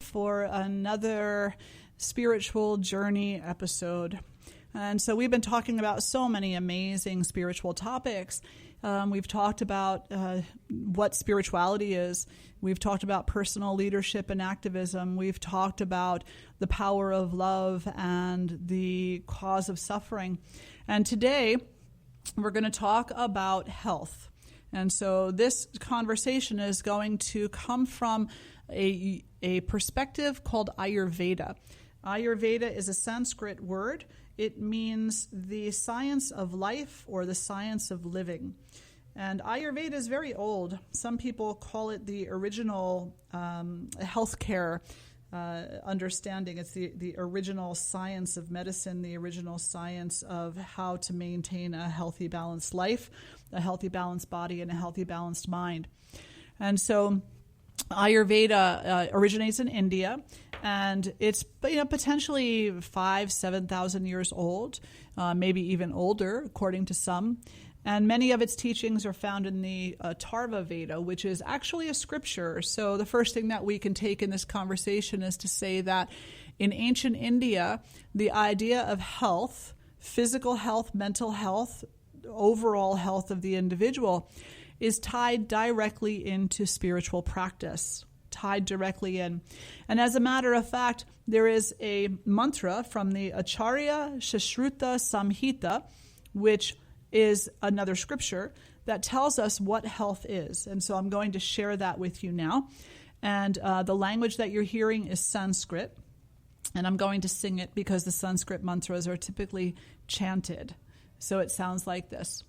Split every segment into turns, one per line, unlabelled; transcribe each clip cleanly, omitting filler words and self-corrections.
for another spiritual journey episode. And so we've been talking about so many amazing spiritual topics. We've talked about what spirituality is. We've talked about personal leadership and activism. We've talked about the power of love and the cause of suffering. And today we're going to talk about health. And so this conversation is going to come from a perspective called Ayurveda. Ayurveda is a Sanskrit word. It means the science of life or the science of living. And Ayurveda is very old. Some people call it the original healthcare understanding. It's the original science of medicine, the original science of how to maintain a healthy, balanced life, a healthy, balanced body, and a healthy, balanced mind. And so Ayurveda originates in India, and it's potentially 7,000 years old, maybe even older, according to some. And many of its teachings are found in the Atharva Veda, which is actually a scripture. So the first thing that we can take in this conversation is to say that in ancient India, the idea of health, physical health, mental health, overall health of the individual, is tied directly into spiritual practice, tied directly in. And as a matter of fact, there is a mantra from the Acharya Shashruta Samhita, which is another scripture that tells us what health is. And so I'm going to share that with you now. And the language that you're hearing is Sanskrit. And I'm going to sing it because the Sanskrit mantras are typically chanted. So it sounds like this.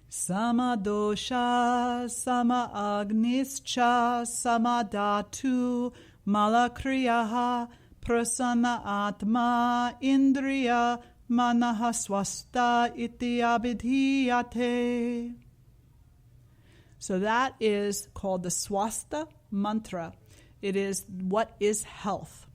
Sama dosha, sama agnischa, sama dhatu, malakriyaha, prasanna atma, indriya, manaha swasta iti abhidhiyate. So that is called the swasta mantra. It is what is health.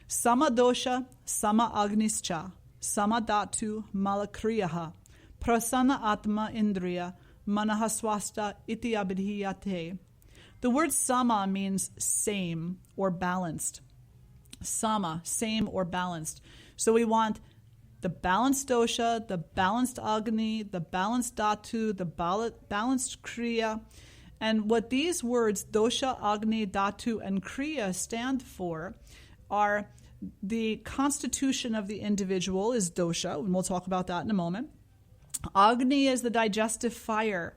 Sama dosha, sama agnischa, sama dhatu, malakriyaha, prasanna atma indriya, manaha swasta iti abhidhiyate. The word sama means same or balanced. Sama, same or balanced. So we want the balanced dosha, the balanced agni, the balanced dhatu, the balanced kriya. And what these words, dosha, agni, dhatu, and kriya, stand for are the constitution of the individual is dosha, and we'll talk about that in a moment. Agni is the digestive fire.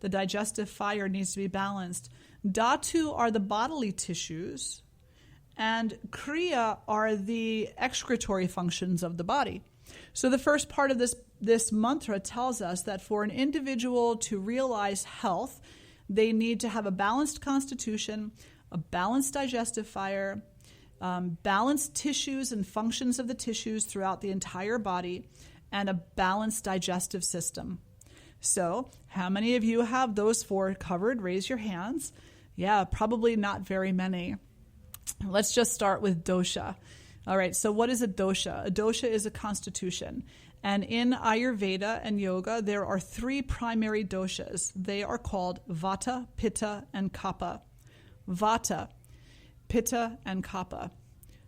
The digestive fire needs to be balanced. Dhatu are the bodily tissues, and kriya are the excretory functions of the body. So the first part of this mantra tells us that for an individual to realize health, they need to have a balanced constitution, a balanced digestive fire, balanced tissues and functions of the tissues throughout the entire body, and a balanced digestive system. So how many of you have those four covered? Raise your hands. Yeah, probably not very many. Let's just start with dosha. All right, so what is a dosha? A dosha is a constitution. And in Ayurveda and yoga, there are three primary doshas. They are called Vata, Pitta, and Kapha. Vata, Pitta, and Kapha.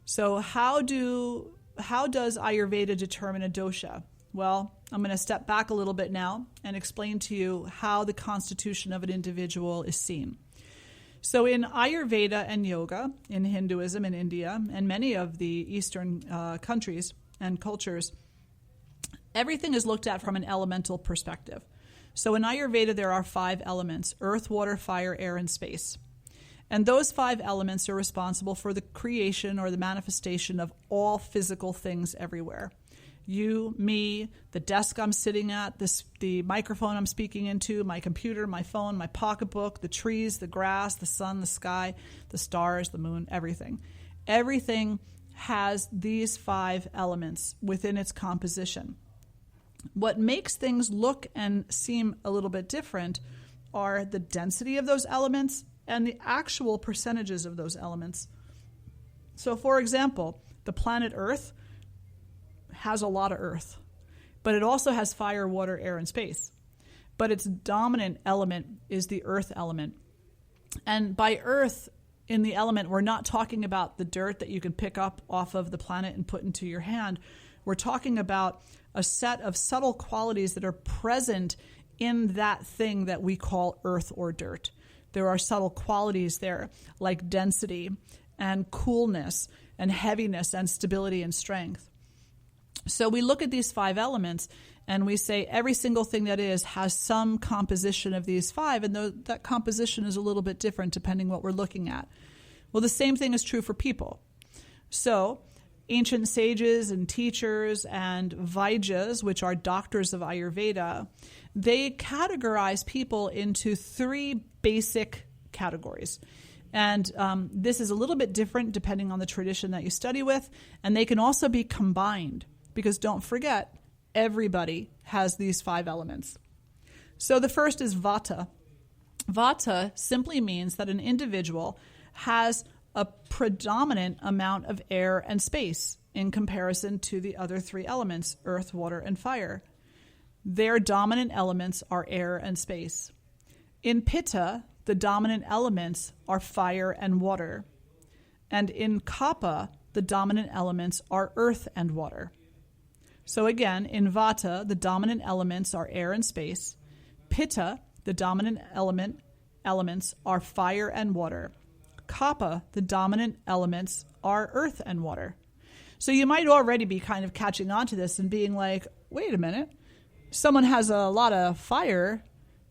So how does Ayurveda determine a dosha? Well, I'm going to step back a little bit now and explain to you how the constitution of an individual is seen. So in Ayurveda and yoga, in Hinduism in India, and many of the Eastern countries and cultures, everything is looked at from an elemental perspective. So in Ayurveda, there are 5 elements: earth, water, fire, air, and space. And those 5 elements are responsible for the creation or the manifestation of all physical things everywhere. You, me, the desk I'm sitting at, the microphone I'm speaking into, my computer, my phone, my pocketbook, the trees, the grass, the sun, the sky, the stars, the moon, everything. Everything has these 5 elements within its composition. What makes things look and seem a little bit different are the density of those elements and the actual percentages of those elements. So, for example, the planet Earth has a lot of earth, but it also has fire, water, air, and space. But its dominant element is the earth element. And by earth, in the element, we're not talking about the dirt that you can pick up off of the planet and put into your hand. We're talking about a set of subtle qualities that are present in that thing that we call earth or dirt. There are subtle qualities there like density and coolness and heaviness and stability and strength. So we look at these 5 elements and we say every single thing that is has some composition of these 5, and that composition is a little bit different depending what we're looking at. Well, the same thing is true for people. So ancient sages and teachers and Vaidya's, which are doctors of Ayurveda, they categorize people into 3 basic categories. And this is a little bit different depending on the tradition that you study with, and they can also be combined because don't forget, everybody has these 5 elements. So the first is Vata. Vata simply means that an individual has a predominant amount of air and space in comparison to the other 3 elements, earth, water, and fire. Their dominant elements are air and space. In Pitta, the dominant elements are fire and water. And in Kapha, the dominant elements are earth and water. So again, in Vata, the dominant elements are air and space. Pitta, the dominant elements are fire and water. Kapha, the dominant elements are earth and water. So you might already be kind of catching on to this and being like, wait a minute, someone has a lot of fire.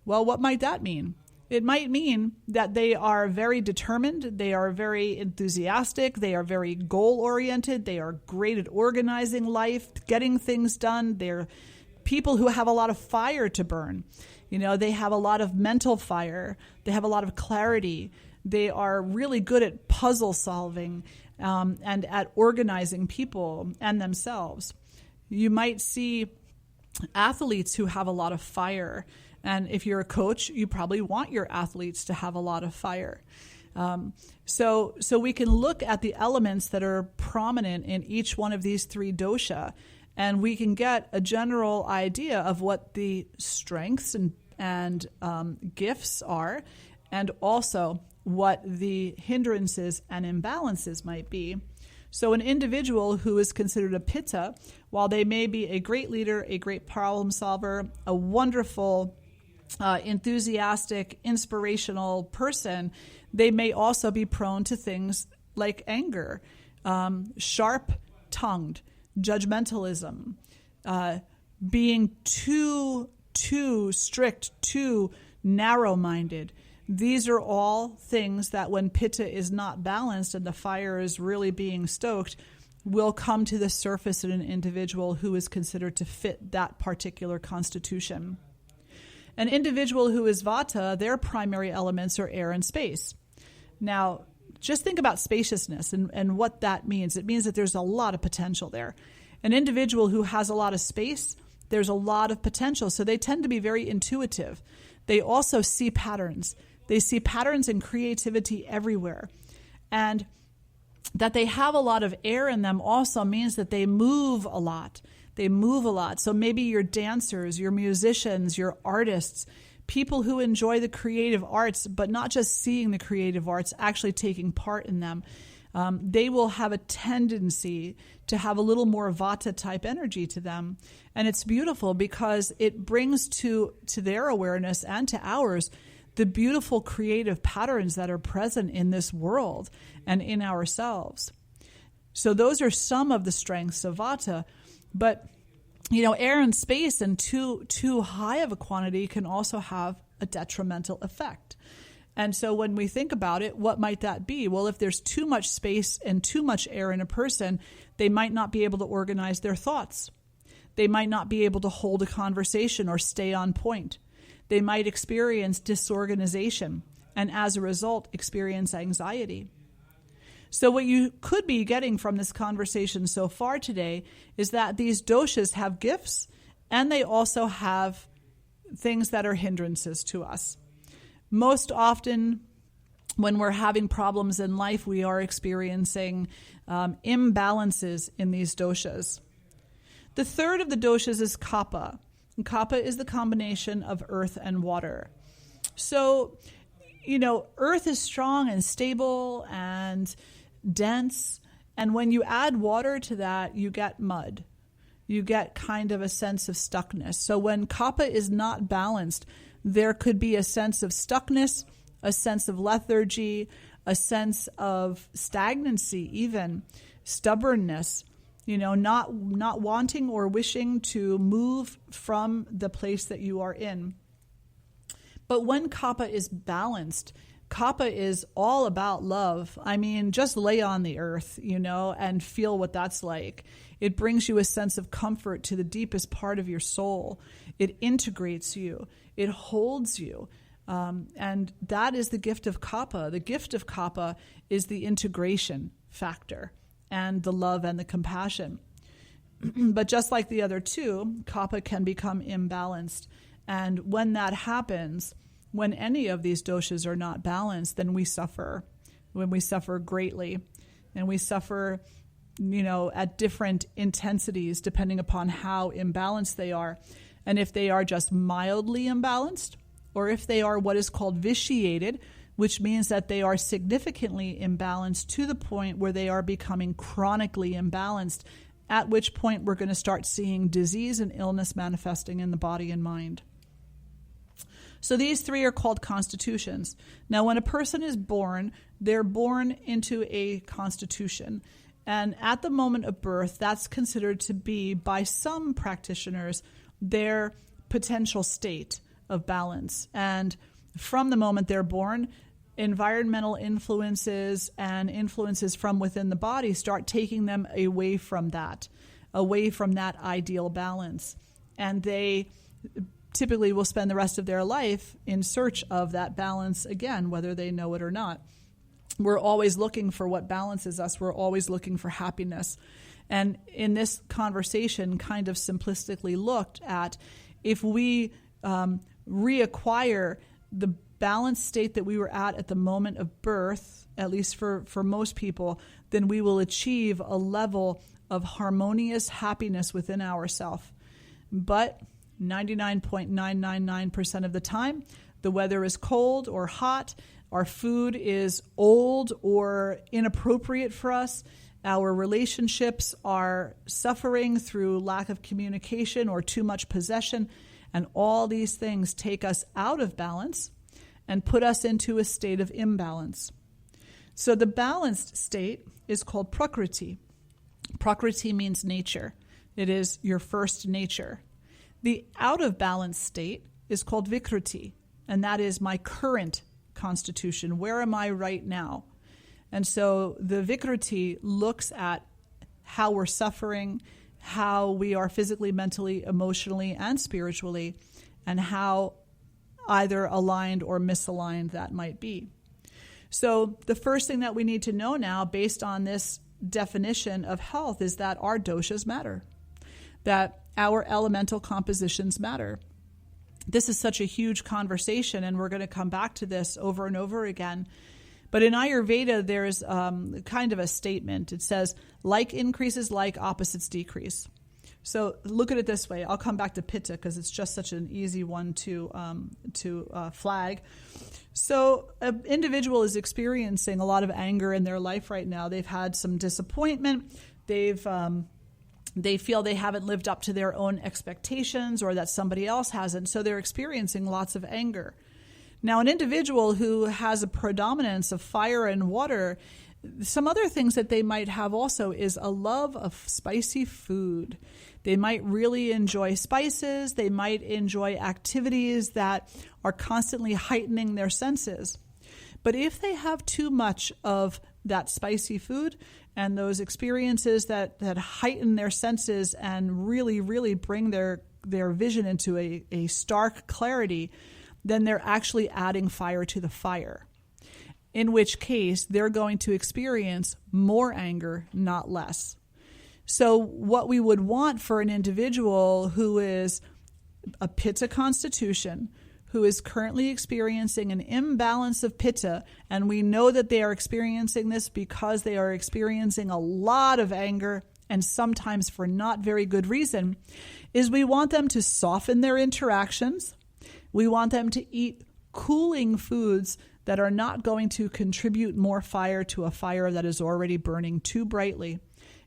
Well, what might that mean? It might mean that they are very determined, they are very enthusiastic, they are very goal-oriented, they are great at organizing life, getting things done. They're people who have a lot of fire to burn. You know, they have a lot of mental fire, they have a lot of clarity, they are really good at puzzle solving and at organizing people and themselves. You might see athletes who have a lot of fire. And if you're a coach, you probably want your athletes to have a lot of fire. So we can look at the elements that are prominent in each one of these 3 dosha, and we can get a general idea of what the strengths and gifts are, and also what the hindrances and imbalances might be. So an individual who is considered a Pitta, while they may be a great leader, a great problem solver, a wonderful enthusiastic, inspirational person, they may also be prone to things like anger, sharp-tongued, judgmentalism, being too strict, too narrow-minded. These are all things that when Pitta is not balanced and the fire is really being stoked, will come to the surface in an individual who is considered to fit that particular constitution. An individual who is Vata, their primary elements are air and space. Now, just think about spaciousness and what that means. It means that there's a lot of potential there. An individual who has a lot of space, there's a lot of potential. So they tend to be very intuitive. They also see patterns. They see patterns and creativity everywhere. And that they have a lot of air in them also means that they move a lot. They move a lot. So maybe your dancers, your musicians, your artists, people who enjoy the creative arts, but not just seeing the creative arts, actually taking part in them. They will have a tendency to have a little more Vata type energy to them. And it's beautiful because it brings to their awareness and to ours the beautiful creative patterns that are present in this world and in ourselves. So those are some of the strengths of Vata. But, you know, air and space and too high of a quantity can also have a detrimental effect. And so when we think about it, what might that be? Well, if there's too much space and too much air in a person, they might not be able to organize their thoughts. They might not be able to hold a conversation or stay on point. They might experience disorganization and as a result experience anxiety. So what you could be getting from this conversation so far today is that these doshas have gifts and they also have things that are hindrances to us. Most often when we're having problems in life, we are experiencing imbalances in these doshas. The third of the doshas is kapha. And kapha is the combination of earth and water. So earth is strong and stable and dense. And when you add water to that, you get mud. You get kind of a sense of stuckness. So when kapha is not balanced, there could be a sense of stuckness, a sense of lethargy, a sense of stagnancy, even stubbornness, not wanting or wishing to move from the place that you are in. But when kapha is balanced, kapha is all about love. I mean, just lay on the earth, and feel what that's like. It brings you a sense of comfort to the deepest part of your soul. It integrates you. It holds you. And that is the gift of kapha. The gift of kapha is the integration factor and the love and the compassion. But just like the other two, kapha can become imbalanced. And when that happens, when any of these doshas are not balanced, then we suffer. When we suffer greatly. And we suffer, at different intensities depending upon how imbalanced they are. And if they are just mildly imbalanced, or if they are what is called vitiated, which means that they are significantly imbalanced to the point where they are becoming chronically imbalanced, at which point we're going to start seeing disease and illness manifesting in the body and mind. So these three are called constitutions. Now, when a person is born, they're born into a constitution. And at the moment of birth, that's considered to be, by some practitioners, their potential state of balance. And from the moment they're born, environmental influences and influences from within the body start taking them away from that ideal balance. And they typically will spend the rest of their life in search of that balance again, whether they know it or not. We're always looking for what balances us. We're always looking for happiness. And in this conversation, kind of simplistically looked at, if we reacquire the balanced state that we were at the moment of birth, at least for most people, then we will achieve a level of harmonious happiness within ourselves. But 99.999% of the time, the weather is cold or hot, our food is old or inappropriate for us, our relationships are suffering through lack of communication or too much possession, and all these things take us out of balance and put us into a state of imbalance. So the balanced state is called prakriti. Prakriti means nature. It is your first nature. The out of balance state is called vikriti, and that is my current constitution. Where am I right now? And so the vikriti looks at how we're suffering, how we are physically, mentally, emotionally, and spiritually, and how either aligned or misaligned that might be. So the first thing that we need to know now, based on this definition of health, is that our doshas matter, that our elemental compositions matter. This is such a huge conversation, and we're going to come back to this over and over again. But in Ayurveda, there's kind of a statement. It says, like increases like, opposites decrease. So look at it this way. I'll come back to Pitta because it's just such an easy one to flag. So an individual is experiencing a lot of anger in their life right now. They've had some disappointment. They feel they haven't lived up to their own expectations, or that somebody else hasn't. So they're experiencing lots of anger. Now, an individual who has a predominance of fire and water, some other things that they might have also is a love of spicy food. They might really enjoy spices. They might enjoy activities that are constantly heightening their senses. But if they have too much of that spicy food and those experiences that heighten their senses and really, really bring their vision into a stark clarity, then they're actually adding fire to the fire, in which case they're going to experience more anger, not less. So what we would want for an individual who is a Pitta constitution, who is currently experiencing an imbalance of Pitta, and we know that they are experiencing this because they are experiencing a lot of anger, and sometimes for not very good reason, is we want them to soften their interactions. We want them to eat cooling foods that are not going to contribute more fire to a fire that is already burning too brightly.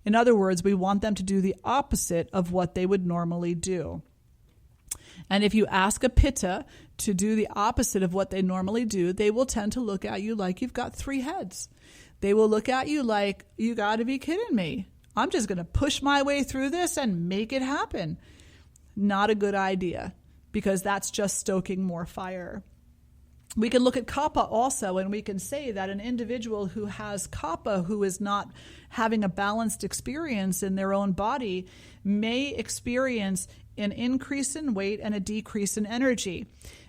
In other words, we want them to do the opposite of what they would normally do. And if you ask a Pitta to do the opposite of what they normally do, they will tend to look at you like you've got 3 heads. They will look at you like, you got to be kidding me. I'm just going to push my way through this and make it happen. Not a good idea, because that's just stoking more fire. We can look at Kapha also, and we can say that an individual who has Kapha, who is not having a balanced experience in their own body, may experience an increase in weight and a decrease in energy.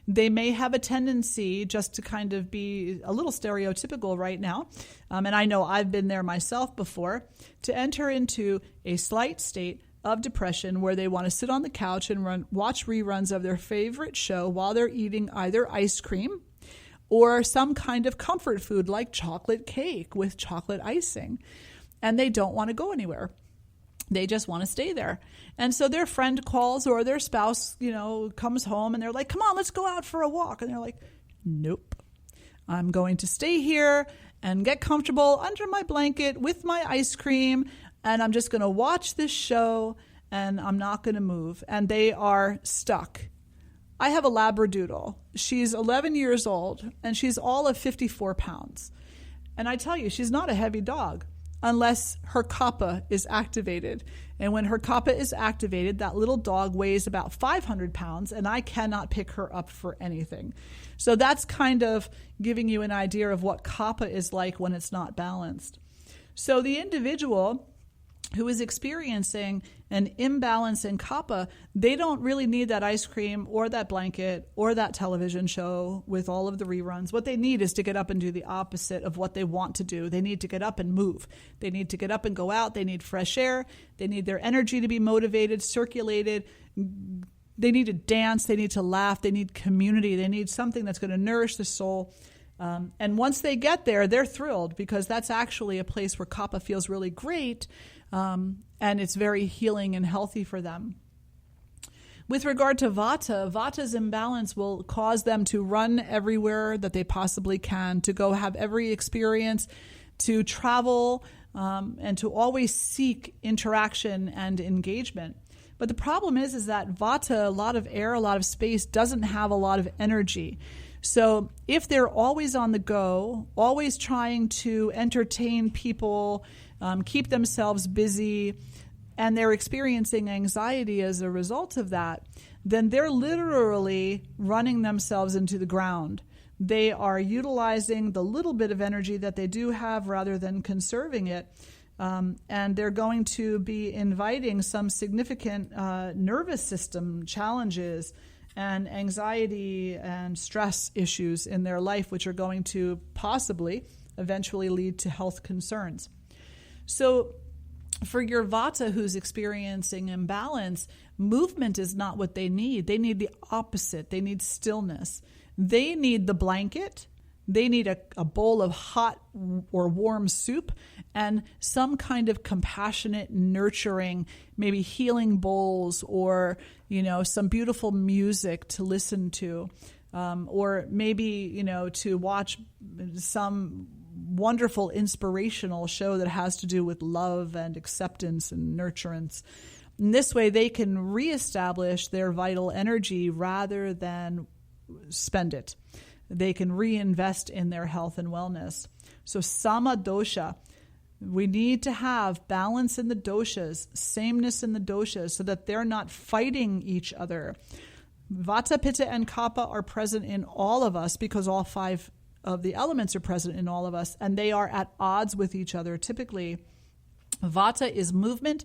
They may have a tendency, just to kind of be a little stereotypical right now, and I know I've been there myself before, to enter into a slight state of depression where they want to sit on the couch and watch reruns of their favorite show while they're eating either ice cream or some kind of comfort food like chocolate cake with chocolate icing. And they don't want to go anywhere. They just want to stay there. And so their friend calls, or their spouse, comes home, and they're like, come on, let's go out for a walk. And they're like, nope, I'm going to stay here and get comfortable under my blanket with my ice cream, and I'm just going to watch this show, and I'm not going to move. And they are stuck. I have a Labradoodle. She's 11 years old, and she's all of 54 pounds. And I tell you, she's not a heavy dog unless her kapha is activated. And when her kapha is activated, that little dog weighs about 500 pounds, and I cannot pick her up for anything. So that's kind of giving you an idea of what kapha is like when it's not balanced. So the individual who is experiencing an imbalance in kapha, they don't really need that ice cream or that blanket or that television show with all of the reruns. What they need is to get up and do the opposite of what they want to do. They need to get up and move. They need to get up and go out. They need fresh air. They need their energy to be motivated, circulated. They need to dance. They need to laugh. They need community. They need something that's going to nourish the soul. And once they get there, they're thrilled, because that's actually a place where kapha feels really great. And it's very healing and healthy for them. With regard to Vata, Vata's imbalance will cause them to run everywhere that they possibly can, to go have every experience, to travel, and to always seek interaction and engagement. But the problem is that Vata, a lot of air, a lot of space, doesn't have a lot of energy. So if they're always on the go, always trying to entertain people, keep themselves busy, and they're experiencing anxiety as a result of that, then they're literally running themselves into the ground. They are utilizing the little bit of energy that they do have rather than conserving it. And they're going to be inviting some significant nervous system challenges and anxiety and stress issues in their life, which are going to possibly eventually lead to health concerns. So for your Vata who's experiencing imbalance, movement is not what they need. They need the opposite. They need stillness. They need the blanket. They need a bowl of hot or warm soup and some kind of compassionate, nurturing, maybe healing bowls, or, some beautiful music to listen to, or maybe, to watch some wonderful inspirational show that has to do with love and acceptance and nurturance. In this way, they can reestablish their vital energy rather than spend it. They can reinvest in their health and wellness. So sama dosha, we need to have balance in the doshas, sameness in the doshas, so that they're not fighting each other. Vata, Pitta, and Kapha are present in all of us because all 5 of the elements are present in all of us, and they are at odds with each other. Typically, Vata is movement,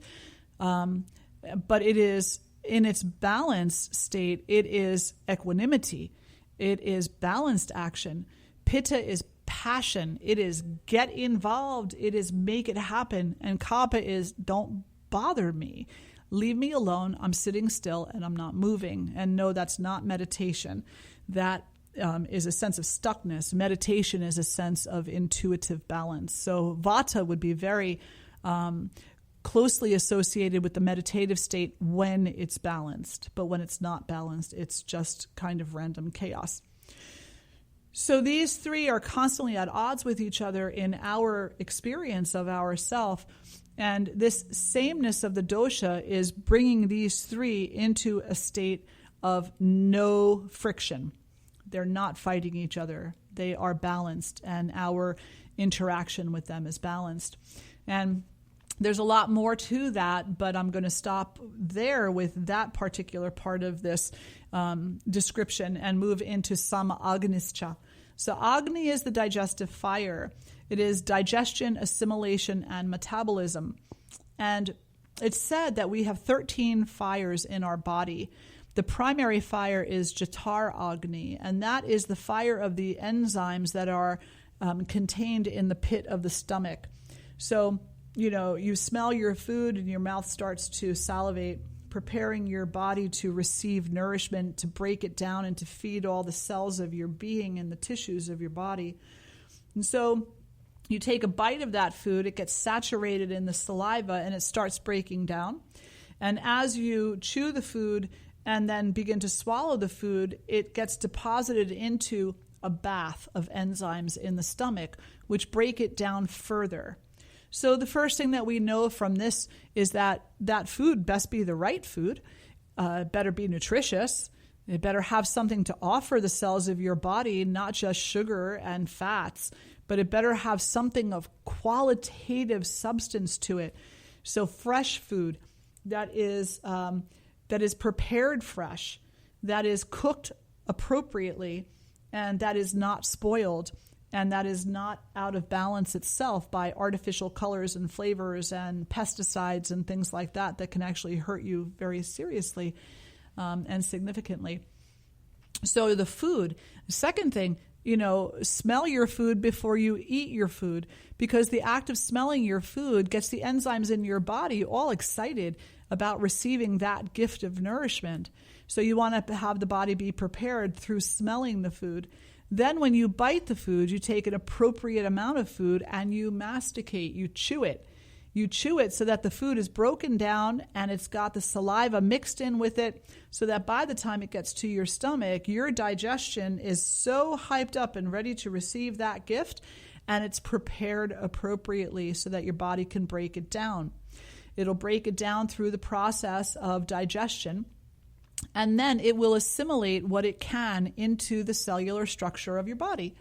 but it is, in its balanced state, it is equanimity. It is balanced action. Pitta is passion. It is get involved. It is make it happen. And Kapha is don't bother me. Leave me alone. I'm sitting still and I'm not moving. And no, that's not meditation. That is a sense of stuckness. Meditation is a sense of intuitive balance. So Vata would be very closely associated with the meditative state when it's balanced. But when it's not balanced, it's just kind of random chaos. So these three are constantly at odds with each other in our experience of ourself. And this sameness of the dosha is bringing these three into a state of no friction. They're not fighting each other. They are balanced, and our interaction with them is balanced. And there's a lot more to that, but I'm going to stop there with that particular part of this description and move into SwaminiJi. So Agni is the digestive fire. It is digestion, assimilation, and metabolism. And it's said that we have 13 fires in our body. The primary fire is Jatar Agni, and that is the fire of the enzymes that are contained in the pit of the stomach. So, you smell your food and your mouth starts to salivate, preparing your body to receive nourishment, to break it down and to feed all the cells of your being and the tissues of your body. And so you take a bite of that food, it gets saturated in the saliva and it starts breaking down. And as you chew the food and then begin to swallow the food, it gets deposited into a bath of enzymes in the stomach, which break it down further. So the first thing that we know from this is that that food best be the right food, better be nutritious. It better have something to offer the cells of your body, not just sugar and fats, but it better have something of qualitative substance to it. So fresh food that is prepared fresh, that is cooked appropriately, and that is not spoiled, and that is not out of balance itself by artificial colors and flavors and pesticides and things like that can actually hurt you very seriously and significantly. So the food. Second thing, smell your food before you eat your food, because the act of smelling your food gets the enzymes in your body all excited about receiving that gift of nourishment. So you want to have the body be prepared through smelling the food. Then when you bite the food, you take an appropriate amount of food and you masticate, you chew it. You chew it so that the food is broken down and it's got the saliva mixed in with it, so that by the time it gets to your stomach, your digestion is so hyped up and ready to receive that gift, and it's prepared appropriately so that your body can break it down. It'll break it down through the process of digestion, and then it will assimilate what it can into the cellular structure of your body.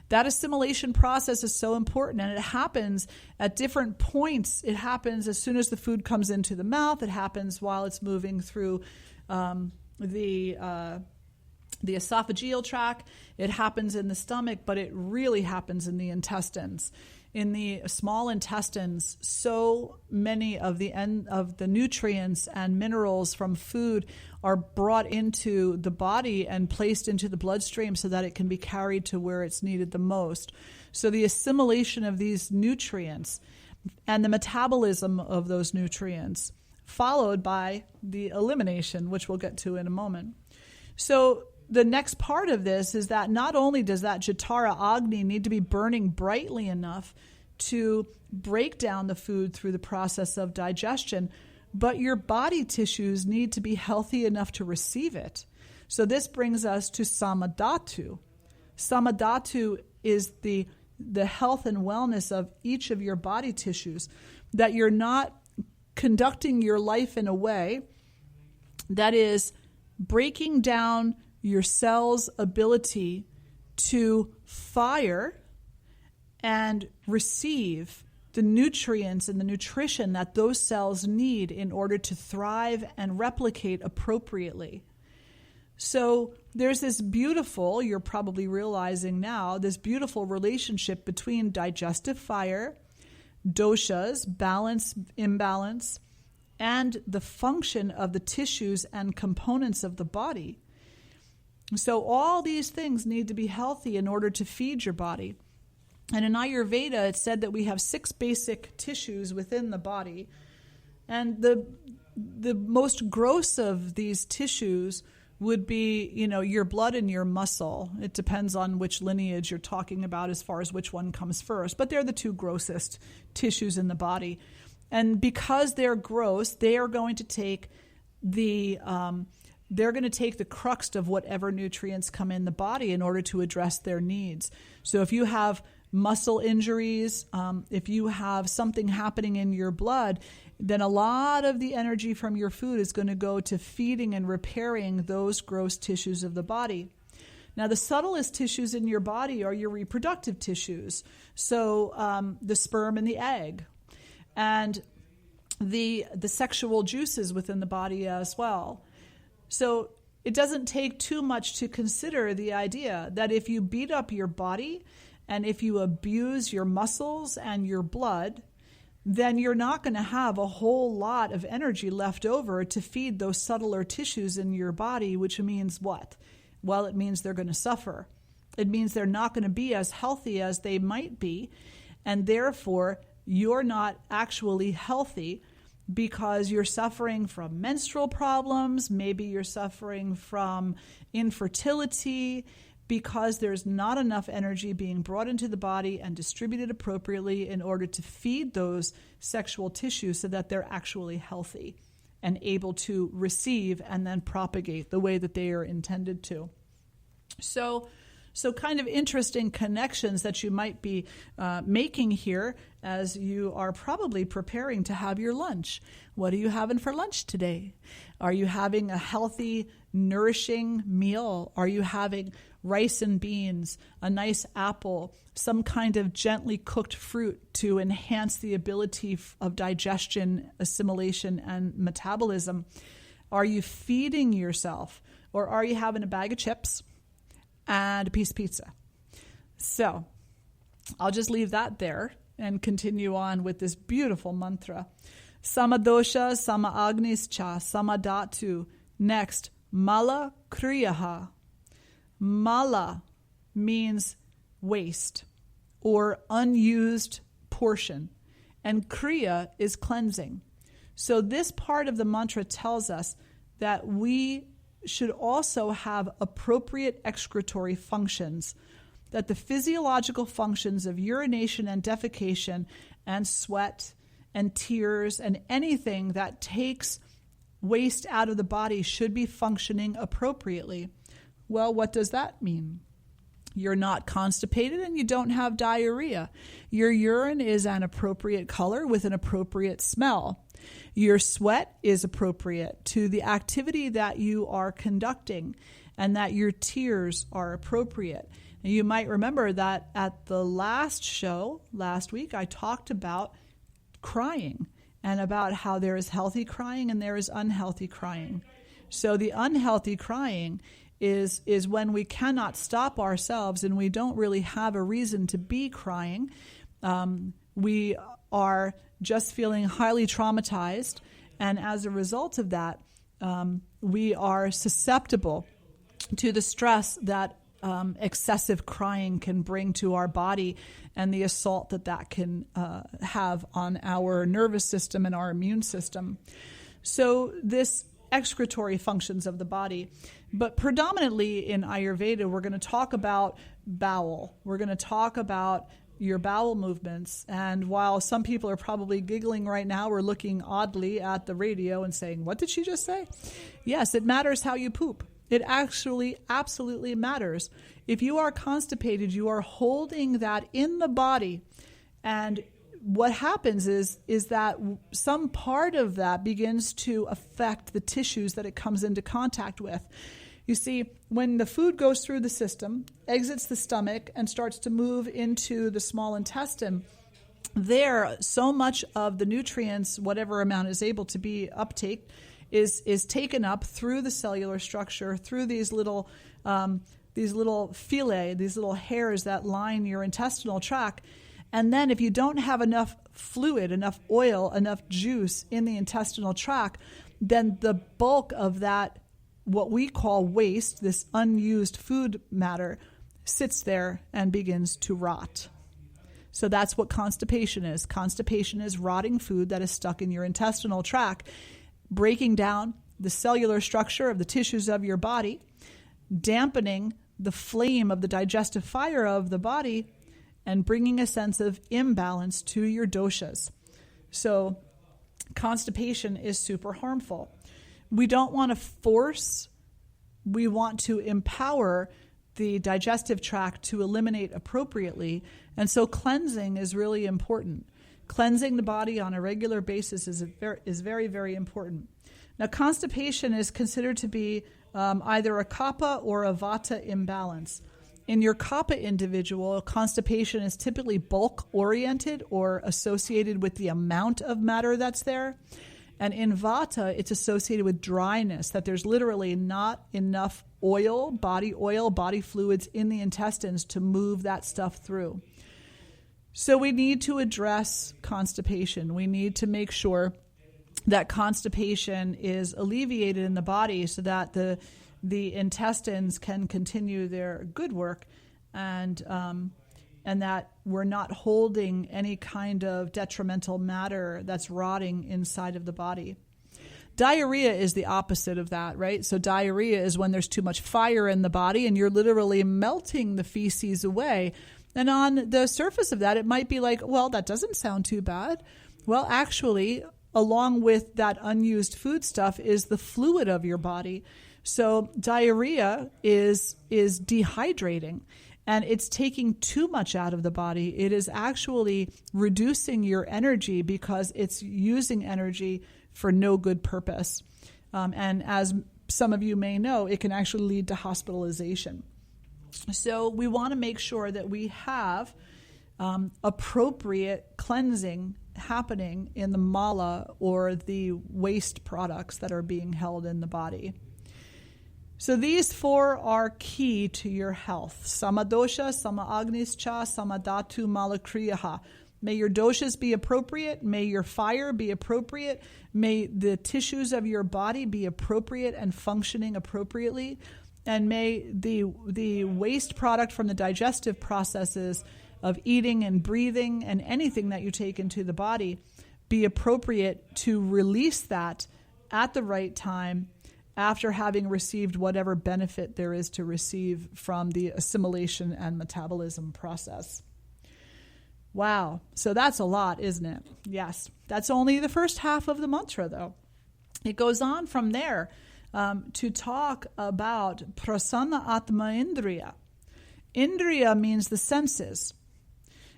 That assimilation process is so important, and it happens at different points. It happens as soon as the food comes into the mouth. It happens while it's moving through the esophageal tract. It happens in the stomach, but it really happens in the intestines. In the small intestines, so many of the nutrients and minerals from food are brought into the body and placed into the bloodstream so that it can be carried to where it's needed the most. So the assimilation of these nutrients and the metabolism of those nutrients, followed by the elimination, which we'll get to in a moment. So the next part of this is that not only does that Jatara Agni need to be burning brightly enough to break down the food through the process of digestion, but your body tissues need to be healthy enough to receive it. So this brings us to Samadhatu. Samadhatu is the health and wellness of each of your body tissues, that you're not conducting your life in a way that is breaking down your cell's ability to fire and receive the nutrients and the nutrition that those cells need in order to thrive and replicate appropriately. So there's this beautiful, you're probably realizing now, this beautiful relationship between digestive fire, doshas, balance, imbalance, and the function of the tissues and components of the body. So all these things need to be healthy in order to feed your body. And in Ayurveda, it's said that we have 6 basic tissues within the body. And the most gross of these tissues would be, your blood and your muscle. It depends on which lineage you're talking about as far as which one comes first. But they're the 2 grossest tissues in the body. And because they're gross, they are going to take the they're going to take the crux of whatever nutrients come in the body in order to address their needs. So if you have muscle injuries, if you have something happening in your blood, then a lot of the energy from your food is going to go to feeding and repairing those gross tissues of the body. Now, the subtlest tissues in your body are your reproductive tissues, so the sperm and the egg, and the sexual juices within the body as well. So it doesn't take too much to consider the idea that if you beat up your body and if you abuse your muscles and your blood, then you're not going to have a whole lot of energy left over to feed those subtler tissues in your body, which means what? Well, it means they're going to suffer. It means they're not going to be as healthy as they might be, and therefore you're not actually healthy because you're suffering from menstrual problems, maybe you're suffering from infertility, because there's not enough energy being brought into the body and distributed appropriately in order to feed those sexual tissues so that they're actually healthy and able to receive and then propagate the way that they are intended to. So kind of interesting connections that you might be making here as you are probably preparing to have your lunch. What are you having for lunch today? Are you having a healthy, nourishing meal? Are you having rice and beans, a nice apple, some kind of gently cooked fruit to enhance the ability of digestion, assimilation, and metabolism? Are you feeding yourself, or are you having a bag of chips and a piece of pizza? So I'll just leave that there and continue on with this beautiful mantra. Samadosha, sama agnischa, samadatu. Next, mala kriyaha. Mala means waste or unused portion, and kriya is cleansing. So this part of the mantra tells us that we should also have appropriate excretory functions, that the physiological functions of urination and defecation and sweat and tears and anything that takes waste out of the body should be functioning appropriately. Well, what does that mean? You're not constipated and you don't have diarrhea. Your urine is an appropriate color with an appropriate smell. Your sweat is appropriate to the activity that you are conducting, and that your tears are appropriate. And you might remember that at the last show, last week, I talked about crying and about how there is healthy crying and there is unhealthy crying. So the unhealthy crying is when we cannot stop ourselves and we don't really have a reason to be crying. We are just feeling highly traumatized, and as a result of that, we are susceptible to the stress that excessive crying can bring to our body and the assault that can have on our nervous system and our immune system. So this excretory functions of the body. But predominantly in Ayurveda, we're going to talk about bowel. We're going to talk about your bowel movements. And while some people are probably giggling right now or looking oddly at the radio and saying, what did she just say? Yes, it matters how you poop. It actually absolutely matters. If you are constipated, you are holding that in the body. And what happens is that some part of that begins to affect the tissues that it comes into contact with. You see, when the food goes through the system, exits the stomach, and starts to move into the small intestine, there, so much of the nutrients, whatever amount is able to be uptake, is taken up through the cellular structure, through these little villi, these little hairs that line your intestinal tract. And then if you don't have enough fluid, enough oil, enough juice in the intestinal tract, then the bulk of that, what we call waste, this unused food matter, sits there and begins to rot. So that's what constipation is. Constipation is rotting food that is stuck in your intestinal tract, breaking down the cellular structure of the tissues of your body, dampening the flame of the digestive fire of the body, and bringing a sense of imbalance to your doshas. So constipation is super harmful. We don't want to force we want to empower the digestive tract to eliminate appropriately. And so cleansing is really important. Cleansing the body on a regular basis is very, very important. Now, constipation is considered to be either a kapha or a vata imbalance. In your kapha individual, constipation is typically bulk-oriented or associated with the amount of matter that's there. And in vata, it's associated with dryness, that there's literally not enough oil, body fluids in the intestines to move that stuff through. So we need to address constipation. We need to make sure that constipation is alleviated in the body so that the intestines can continue their good work, and that we're not holding any kind of detrimental matter that's rotting inside of the body. Diarrhea is the opposite of that, right? So diarrhea is when there's too much fire in the body and you're literally melting the feces away. And on the surface of that, it might be like, well, that doesn't sound too bad. Well, actually, along with that unused food stuff is the fluid of your body. So diarrhea is dehydrating, and it's taking too much out of the body. It is actually reducing your energy because it's using energy for no good purpose. And as some of you may know, it can actually lead to hospitalization. So we want to make sure that we have appropriate cleansing happening in the mala, or the waste products that are being held in the body. So these four are key to your health. Samadosha, Sama-agnischa, Samadhatu Malakriyaha. May your doshas be appropriate. May your fire be appropriate. May the tissues of your body be appropriate and functioning appropriately. And may the waste product from the digestive processes of eating and breathing and anything that you take into the body be appropriate to release that at the right time after having received whatever benefit there is to receive from the assimilation and metabolism process. Wow. So that's a lot, isn't it? Yes. That's only the first half of the mantra, though. It goes on from there to talk about prasanna atma indriya. Indriya means the senses.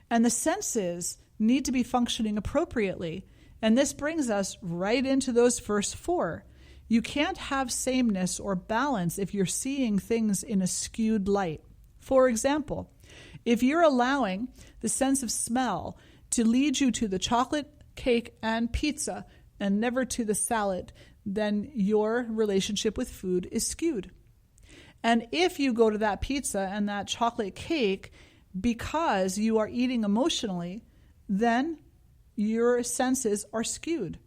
And the senses need to be functioning appropriately. And this brings us right into those first four. You can't have sameness or balance if you're seeing things in a skewed light. For example, if you're allowing the sense of smell to lead you to the chocolate, cake, and pizza and never to the salad, then your relationship with food is skewed. And if you go to that pizza and that chocolate cake because you are eating emotionally, then your senses are skewed.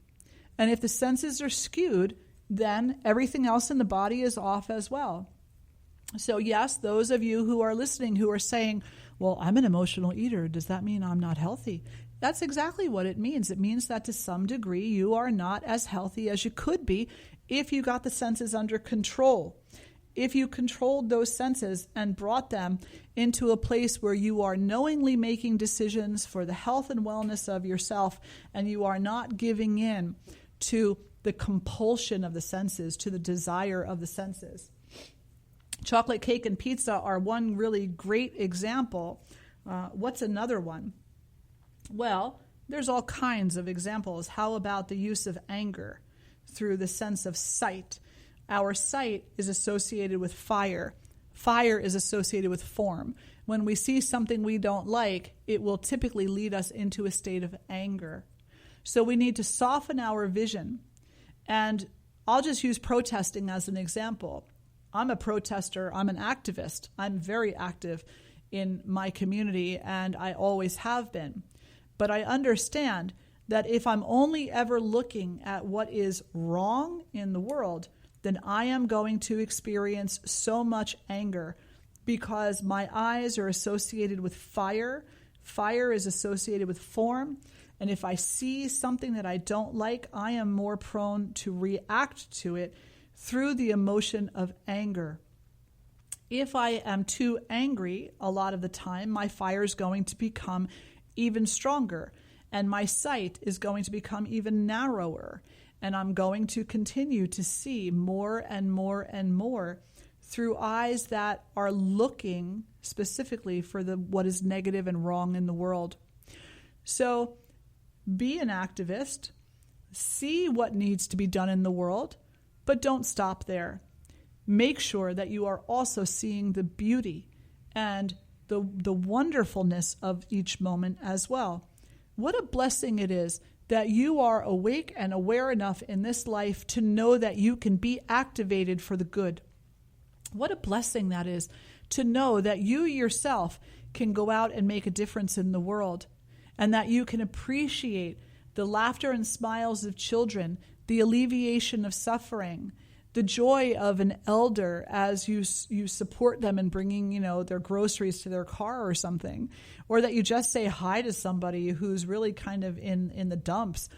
And if the senses are skewed, then everything else in the body is off as well. So yes, those of you who are listening who are saying, well, I'm an emotional eater, does that mean I'm not healthy? That's exactly what it means. It means that to some degree you are not as healthy as you could be if you got the senses under control. If you controlled those senses and brought them into a place where you are knowingly making decisions for the health and wellness of yourself, and you are not giving in to the compulsion of the senses, to the desire of the senses. Chocolate cake and pizza are one really great example. What's another one? Well, there's all kinds of examples. How about the use of anger through the sense of sight? Our sight is associated with fire. Fire is associated with form. When we see something we don't like, it will typically lead us into a state of anger. So we need to soften our vision. And I'll just use protesting as an example. I'm a protester. I'm an activist. I'm very active in my community, and I always have been. But I understand that if I'm only ever looking at what is wrong in the world, then I am going to experience so much anger because my eyes are associated with fire. Fire is associated with form. And if I see something that I don't like, I am more prone to react to it through the emotion of anger. If I am too angry a lot of the time, my fire is going to become even stronger, and my sight is going to become even narrower, and I'm going to continue to see more and more and more through eyes that are looking specifically for what is negative and wrong in the world. So be an activist, see what needs to be done in the world, but don't stop there. Make sure that you are also seeing the beauty and the wonderfulness of each moment as well. What a blessing it is that you are awake and aware enough in this life to know that you can be activated for the good. What a blessing that is to know that you yourself can go out and make a difference in the world, and that you can appreciate the laughter and smiles of children, the alleviation of suffering, the joy of an elder as you support them in bringing, their groceries to their car or something, or that you just say hi to somebody who's really kind of in the dumps,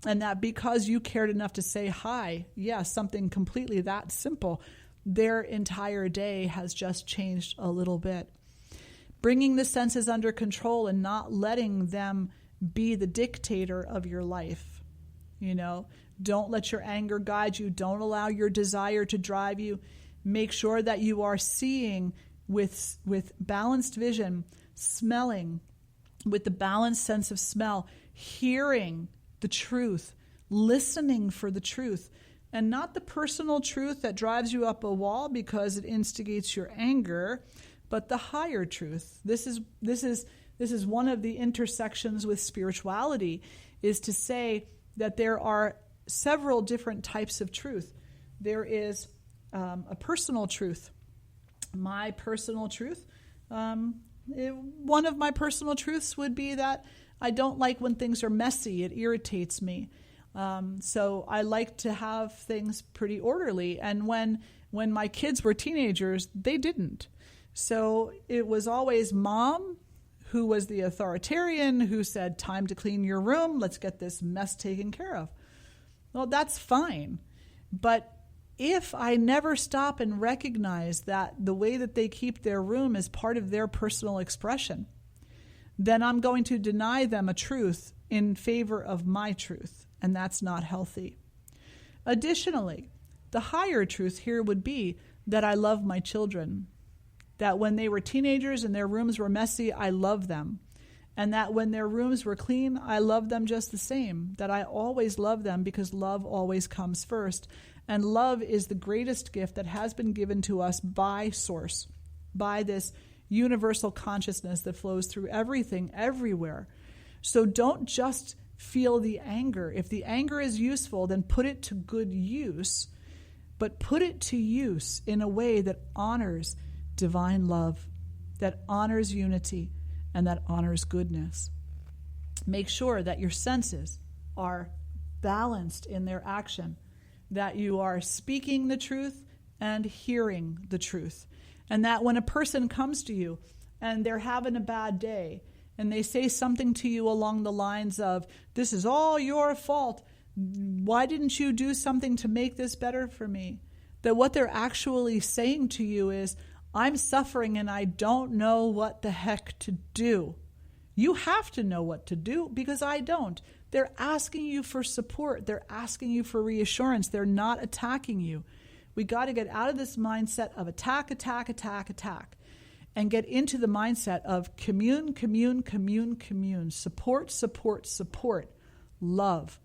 and that because you cared enough to say hi, something completely that simple, their entire day has just changed a little bit. Bringing the senses under control and not letting them be the dictator of your life. Don't let your anger guide you. Don't allow your desire to drive you. Make sure that you are seeing with balanced vision, smelling with the balanced sense of smell, hearing the truth, listening for the truth, and not the personal truth that drives you up a wall because it instigates your anger, but the higher truth. This is one of the intersections with spirituality, is to say that there are several different types of truth. There is a personal truth. My personal truth, one of my personal truths would be that I don't like when things are messy. It irritates me. So I like to have things pretty orderly. And when my kids were teenagers, they didn't. So it was always mom who was the authoritarian, who said, time to clean your room. Let's get this mess taken care of. Well, that's fine. But if I never stop and recognize that the way that they keep their room is part of their personal expression, then I'm going to deny them a truth in favor of my truth, and that's not healthy. Additionally, the higher truth here would be that I love my children, that when they were teenagers and their rooms were messy, I love them. And that when their rooms were clean, I love them just the same. That I always love them because love always comes first. And love is the greatest gift that has been given to us by Source, by this universal consciousness that flows through everything, everywhere. So don't just feel the anger. If the anger is useful, then put it to good use. But put it to use in a way that honors divine love, that honors unity, and that honors goodness. Make sure that your senses are balanced in their action, that you are speaking the truth and hearing the truth, and that when a person comes to you and they're having a bad day and they say something to you along the lines of, this is all your fault, why didn't you do something to make this better for me? That what they're actually saying to you is, I'm suffering and I don't know what the heck to do. You have to know what to do because I don't. They're asking you for support. They're asking you for reassurance. They're not attacking you. We got to get out of this mindset of attack, and get into the mindset of commune, support, love.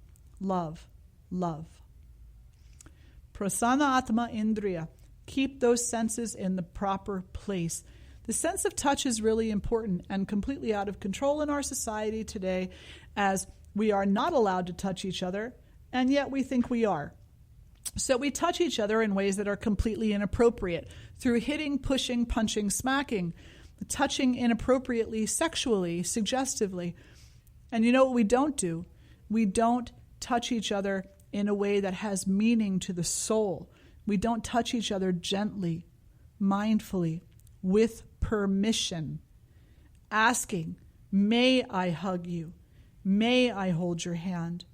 Prasanna Atma Indriya. Keep those senses in the proper place. The sense of touch is really important and completely out of control in our society today, as we are not allowed to touch each other, and yet we think we are. So we touch each other in ways that are completely inappropriate, through hitting, pushing, punching, smacking, touching inappropriately, sexually, suggestively. And you know what we don't do? We don't touch each other in a way that has meaning to the soul. We don't touch each other gently, mindfully, with permission, asking, may I hug you? May I hold your hand?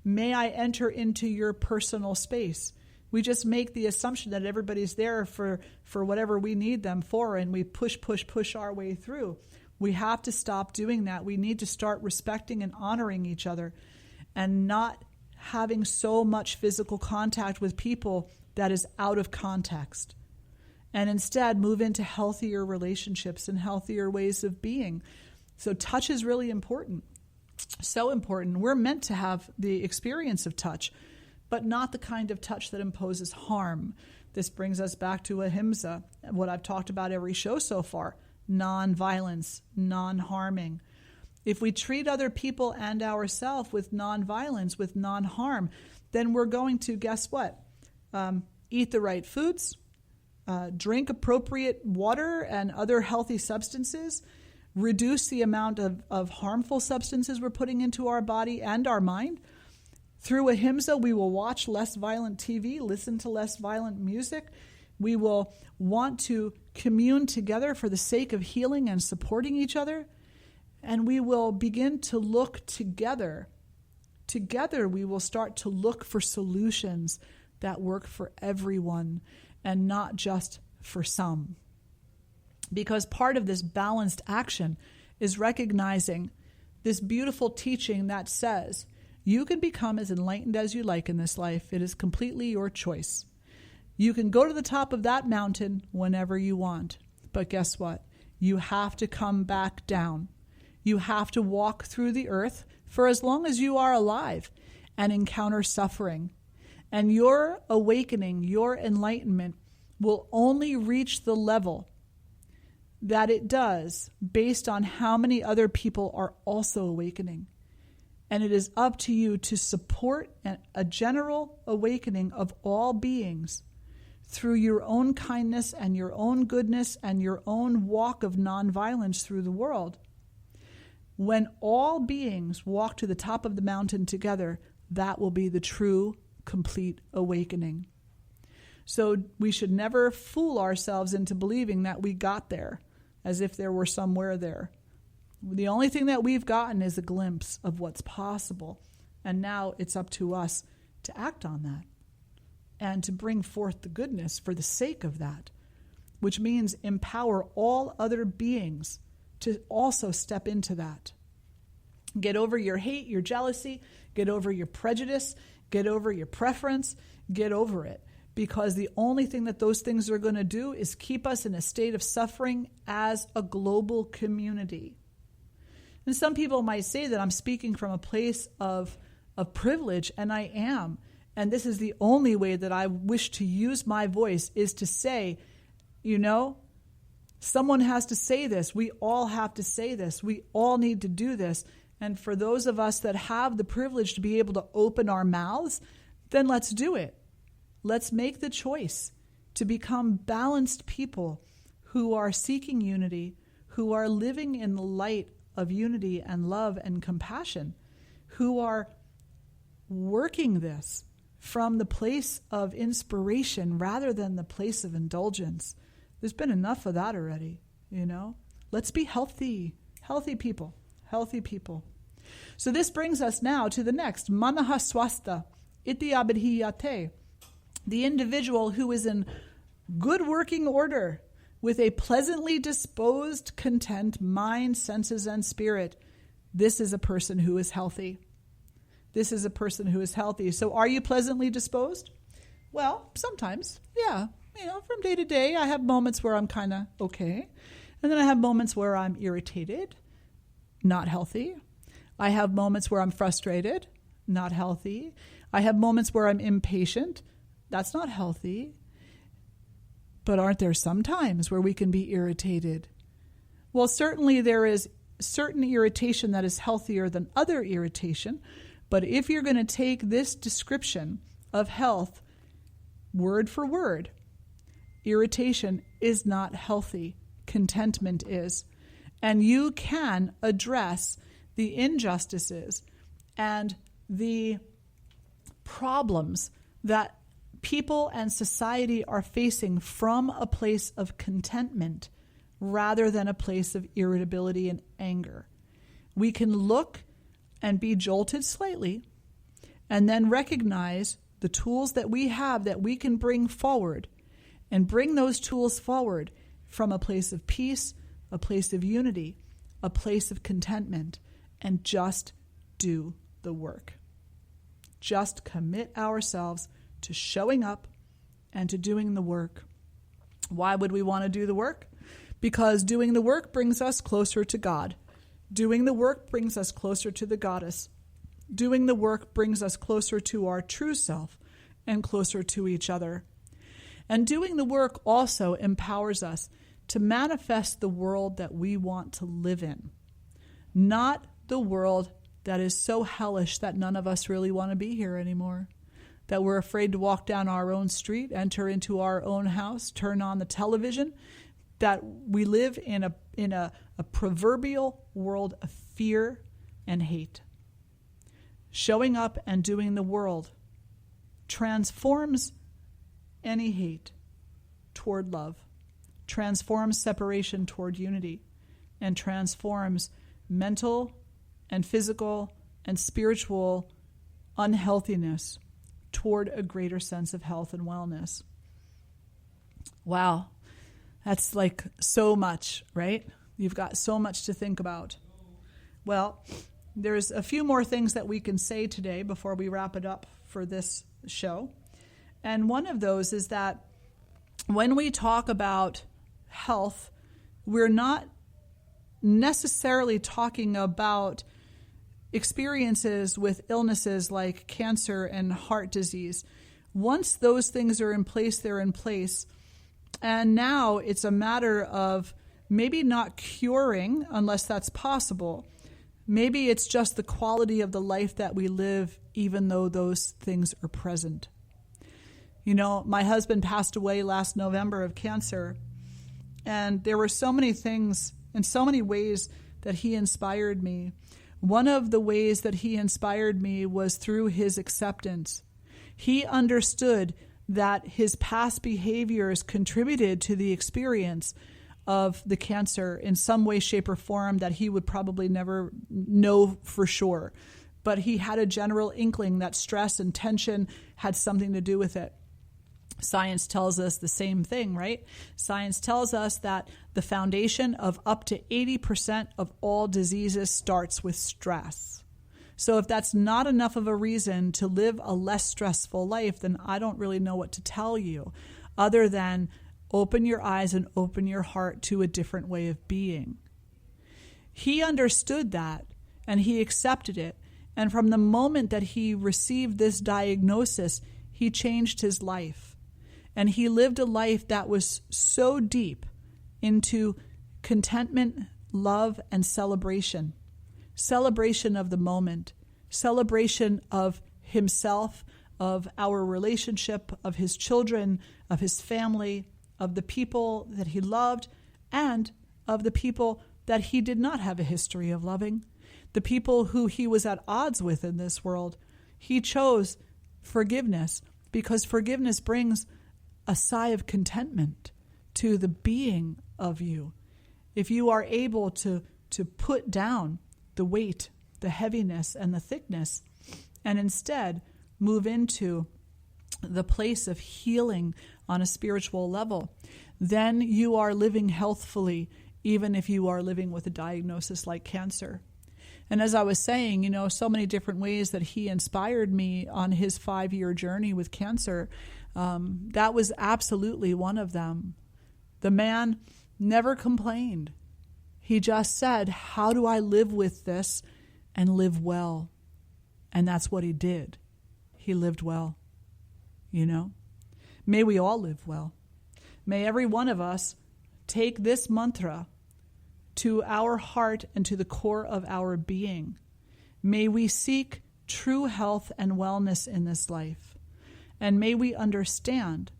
May I enter into your personal space? We just make the assumption that everybody's there for whatever we need them for, and we push our way through. We have to stop doing that. We need to start respecting and honoring each other and not having so much physical contact with people that is out of context. and instead move into healthier relationships and healthier ways of being. So touch is really important. So important. We're meant to have the experience of touch, but not the kind of touch that imposes harm. This brings us back to ahimsa, what I've talked about every show so far: non-violence, non-harming. If we treat other people and ourselves with non-violence, with non-harm, then we're going to, guess what? Eat the right foods, drink appropriate water and other healthy substances, reduce the amount of harmful substances we're putting into our body and our mind. Through ahimsa, we will watch less violent TV, listen to less violent music. We will want to commune together for the sake of healing and supporting each other. And we will begin to look together. Together, we will start to look for solutions that work for everyone and not just for some. Because part of this balanced action is recognizing this beautiful teaching that says, you can become as enlightened as you like in this life. It is completely your choice. You can go to the top of that mountain whenever you want. But guess what? You have to come back down. You have to walk through the earth for as long as you are alive and encounter suffering. And your awakening, your enlightenment will only reach the level that it does based on how many other people are also awakening. And it is up to you to support a general awakening of all beings through your own kindness and your own goodness and your own walk of nonviolence through the world. When all beings walk to the top of the mountain together, that will be the true, complete awakening. So we should never fool ourselves into believing that we got there, as if there were somewhere there. The only thing that we've gotten is a glimpse of what's possible. And now it's up to us to act on that and to bring forth the goodness for the sake of that, which means empower all other beings to also step into that. Get over your hate, your jealousy, get over your prejudice, get over your preference, get over it. Because the only thing that those things are going to do is keep us in a state of suffering as a global community. And some people might say that I'm speaking from a place of privilege, and I am. And this is the only way that I wish to use my voice, is to say, someone has to say this. We all have to say this. We all need to do this. And for those of us that have the privilege to be able to open our mouths, then let's do it. Let's make the choice to become balanced people who are seeking unity, who are living in the light of unity and love and compassion, who are working this from the place of inspiration rather than the place of indulgence. There's been enough of that already, Let's be healthy people. So this brings us now to the next, manaha swasta iti abhiyate, the individual who is in good working order with a pleasantly disposed, content mind, senses, and spirit. This is a person who is healthy. So are you pleasantly disposed? Well, sometimes, yeah. From day to day, I have moments where I'm kind of okay. And then I have moments where I'm irritated, not healthy. I have moments where I'm frustrated, not healthy. I have moments where I'm impatient. That's not healthy. But aren't there some times where we can be irritated? Well, certainly there is certain irritation that is healthier than other irritation. But if you're going to take this description of health word for word, irritation is not healthy. Contentment is. And you can address the injustices and the problems that people and society are facing from a place of contentment rather than a place of irritability and anger. We can look and be jolted slightly and then recognize the tools that we have that we can bring forward, and bring those tools forward from a place of peace, a place of unity, a place of contentment, and just do the work. Just commit ourselves to showing up and to doing the work. Why would we want to do the work? Because doing the work brings us closer to God. Doing the work brings us closer to the goddess. Doing the work brings us closer to our true self and closer to each other. And doing the work also empowers us to manifest the world that we want to live in, not the world that is so hellish that none of us really want to be here anymore, that we're afraid to walk down our own street, enter into our own house, turn on the television, that we live in a proverbial world of fear and hate. Showing up and doing the world transforms any hate toward love, transforms separation toward unity, and transforms mental and physical and spiritual unhealthiness toward a greater sense of health and wellness. Wow, that's like so much, right? You've got so much to think about. Well, there's a few more things that we can say today before we wrap it up for this show. And one of those is that when we talk about health, we're not necessarily talking about experiences with illnesses like cancer and heart disease. Once those things are in place, they're in place. And now it's a matter of maybe not curing unless that's possible. Maybe it's just the quality of the life that we live, even though those things are present. You know, my husband passed away last November of cancer, and there were so many things and so many ways that he inspired me. One of the ways that he inspired me was through his acceptance. He understood that his past behaviors contributed to the experience of the cancer in some way, shape, or form that he would probably never know for sure. But he had a general inkling that stress and tension had something to do with it. Science tells us the same thing, right? Science tells us that the foundation of up to 80% of all diseases starts with stress. So if that's not enough of a reason to live a less stressful life, then I don't really know what to tell you other than open your eyes and open your heart to a different way of being. He understood that and he accepted it. And from the moment that he received this diagnosis, he changed his life. And he lived a life that was so deep into contentment, love, and celebration. Celebration of the moment. Celebration of himself, of our relationship, of his children, of his family, of the people that he loved, and of the people that he did not have a history of loving. The people who he was at odds with in this world. He chose forgiveness because forgiveness brings a sigh of contentment to the being of you. If you are able to put down the weight, the heaviness, and the thickness, and instead move into the place of healing on a spiritual level, then you are living healthfully, even if you are living with a diagnosis like cancer. And as I was saying, you know, so many different ways that he inspired me on his 5-year journey with cancer. That was absolutely one of them. The man never complained. He just said, how do I live with this and live well? And that's what he did. He lived well, you know. May we all live well. May every one of us take this mantra to our heart and to the core of our being. May we seek true health and wellness in this life. And may we understand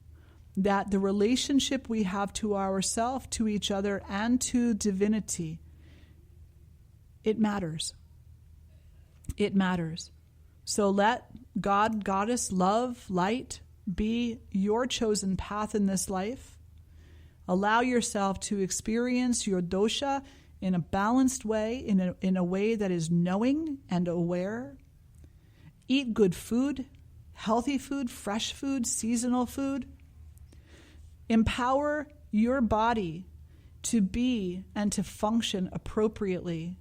that the relationship we have to ourselves, to each other, and to divinity, it matters. It matters. So let God, Goddess, love, light be your chosen path in this life. Allow yourself to experience your dosha in a balanced way, in a way that is knowing and aware. Eat good food, healthy food, fresh food, seasonal food. Empower your body to be and to function appropriately.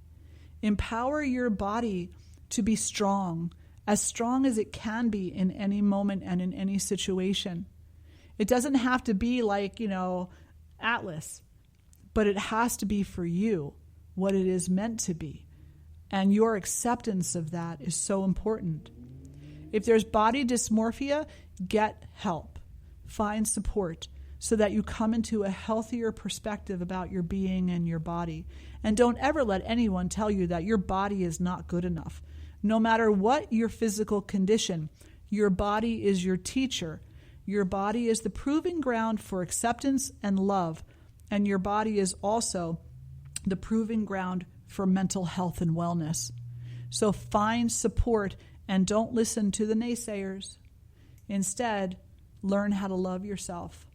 Empower your body to be strong as it can be in any moment and in any situation. It doesn't have to be like, atlas, but it has to be for you what it is meant to be. And your acceptance of that is so important. If there's body dysmorphia, get help. Find support so that you come into a healthier perspective about your being and your body. And don't ever let anyone tell you that your body is not good enough. No matter what your physical condition, your body is your teacher. Your body is the proving ground for acceptance and love. And your body is also the proving ground for mental health and wellness. So find support and don't listen to the naysayers. Instead, learn how to love yourself.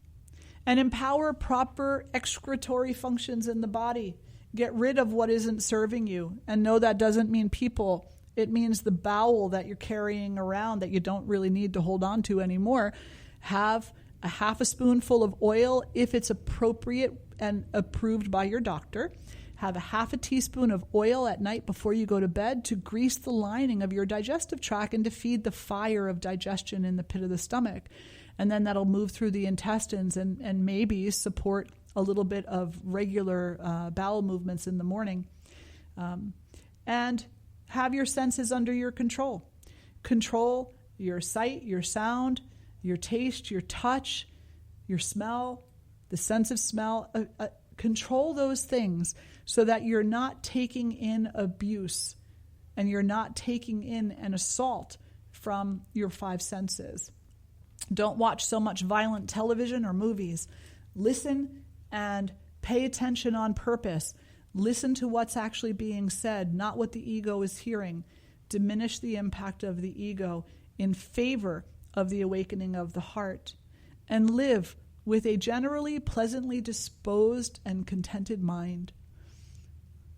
And empower proper excretory functions in the body. Get rid of what isn't serving you. And no, that doesn't mean people. It means the bowel that you're carrying around that you don't really need to hold on to anymore. Have a half a spoonful of oil if it's appropriate and approved by your doctor. Have a half a teaspoon of oil at night before you go to bed to grease the lining of your digestive tract and to feed the fire of digestion in the pit of the stomach. And then that'll move through the intestines and maybe support a little bit of regular bowel movements in the morning. And have your senses under your control. Control your sight, your sound, your taste, your touch, your smell, the sense of smell. Control those things so that you're not taking in abuse and you're not taking in an assault from your five senses. Don't watch so much violent television or movies. Listen and pay attention on purpose. Listen to what's actually being said, not what the ego is hearing. Diminish the impact of the ego in favor of the awakening of the heart. And live with a generally pleasantly disposed and contented mind.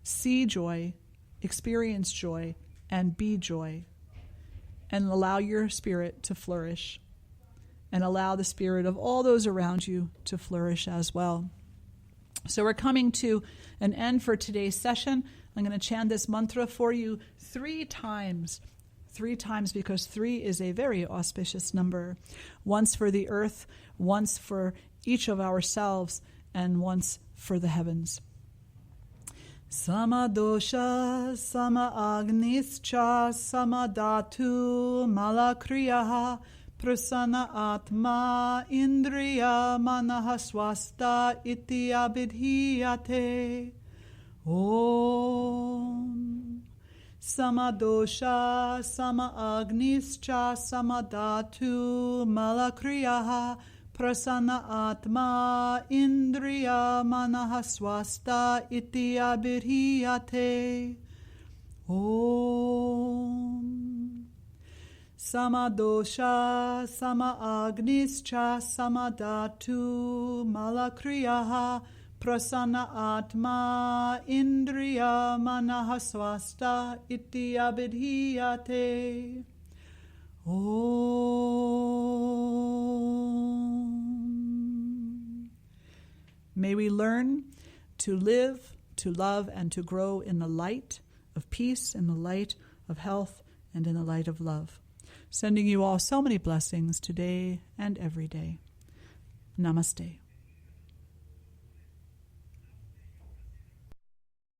See joy, experience joy, and be joy. And allow your spirit to flourish. And allow the spirit of all those around you to flourish as well. So we're coming to an end for today's session. I'm going to chant this mantra for you 3 times. 3 times because 3 is a very auspicious number. Once for the earth, once for each of ourselves, and once for the heavens. Samadosha, sama-agnischa, samadatu, malakriyaha, prasana atma, indriya, manaha swasta, iti abidhiyate. Om. Samadosha, sama-agnischa, samadatu, malakriyaha, prasana atma, indriya, manaha swasta, iti abidhiyate. Om. Samadosha, sama-agnischa, samadatu, malakriyaha, prasana atma, indriya, manaha swasta, iti abidhiyate. Om. May we learn to live, to love, and to grow in the light of peace, in the light of health, and in the light of love. Sending you all so many blessings today and every day. Namaste.